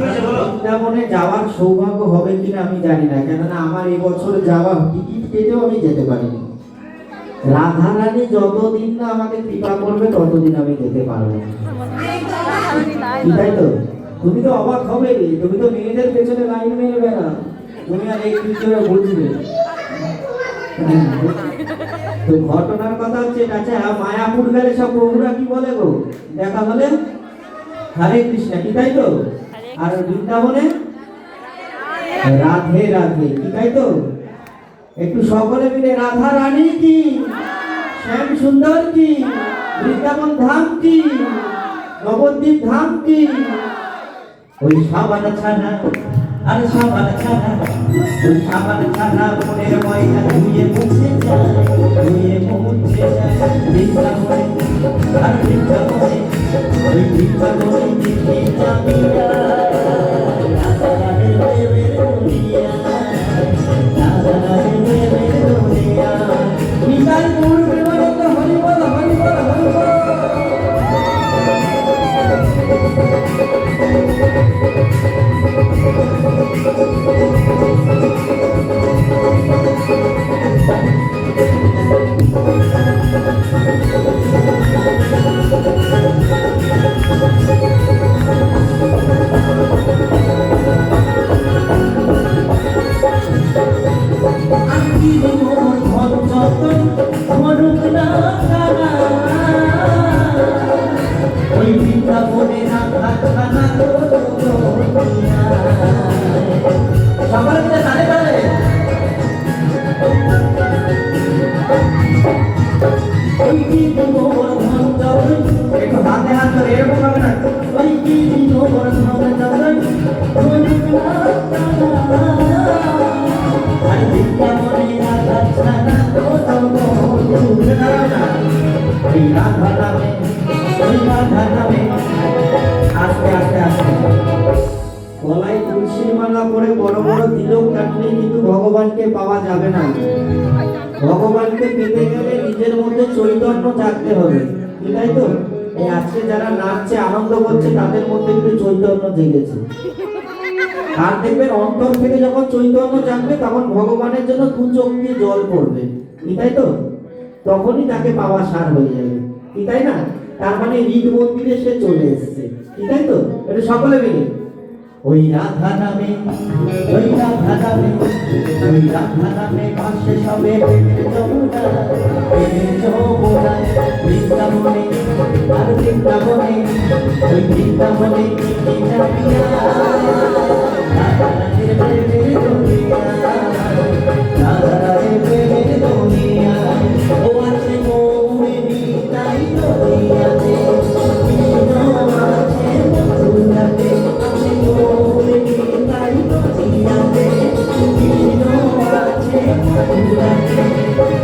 বৃন্দাবনে যাওয়ার সৌভাগ্য হবে কিনা আমি জানি না, কেননা আমার এই বছর যাওয়া টিকিট কেটেও আমি যেতে পারিনি। রাধা রানী যতদিন না আমাকে কৃপা করবে ততদিন আমি যেতে পারবো না। তাই তো? তুমি তো অবাক হবে, তুমি তো মেয়েদের পেছনে লাইন মেরবে না, তুমি আর এই বিষয়ে বুঝবে। তো ঘটনার কথা হচ্ছে, আচ্ছা মায়াপুর গেলে সব প্রভুরা কি বলে গো? দেখা হলে হরে কৃষ্ণ, কি তাই তো? আর বৃন্দাবনে রাধে রাধে, কি তাই তো? একটু সকলে মিলে রাধা রানী কি, শ্যাম সুন্দর কি, বৃন্দাবন ধাম কি, নবদ্বীপ ধাম কি। ওই সাবান ছানা আর সাবান ছানা, ওই সাবান ছানা মনের ময়লা ধুয়ে মুছে যায়, ধুয়ে মুছে যায়। বৃন্দাবনে আর বৃন্দাবনে, ওই বৃন্দাবনে দেখে যাবি গলায় তুলসীর মালা পরে বড় বড় তিলক কাটলে কিন্তু ভগবানকে পাওয়া যাবে না। ভগবানকে পেতে গেলে নিজের মধ্যে চৈতন্য জাগতে হবে, তাই তো? এই আজকে যারা নাচছে আনন্দ করছে তাদের মধ্যে কিন্তু চৈতন্য জেগেছে। আর দেখবেন অন্তর থেকে যখন চৈতন্য জাগবে তখন ভগবানের জন্য দু চোখ দিয়ে জল পড়বে, তাই তো? তখনই তাকে পাওয়া সার হয়ে যাবে, তাই না? তার মানে হৃদ মন্দিরে সে চলে এসছে, তাই তো? এটা সকলে মিলে ওই রাধা নামে, ওই রাধা নামে, ওই রাধা নামে ভাসে সবে যমুনা, যমুনা। বৃন্দাবনে আর বৃন্দাবনে, ওই বৃন্দাবনে কি যাবিয়া রাধা রানীর প্রেমের দুনিয়া, রাধা রানীর প্রেমের দুনিয়া। ও আছে মৌরে বিদায় নদিয়াতে, কৃষ্ণ আছে মথুরাতে, আছে মৌরে বিদায় নদিয়াতে, কৃষ্ণ আছে মথুরাতে।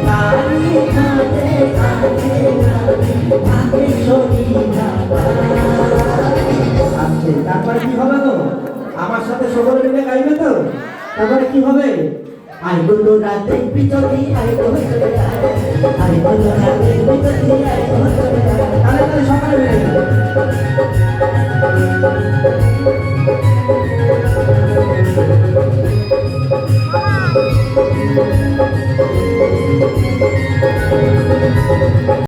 কালী ঘাটে ঘাটে ঘাটে সখী রাধা। আচ্ছা, তারপরে কি হবে গো? আমার সাথে সকলে মিলে গাইবে তো? তারপরে কি হবে? আই বলো রাতে পিছনে আই বলো চলে আয়, আই বলো রাতে পিছনে আই বলো চলে আয়। তাহলে সকালে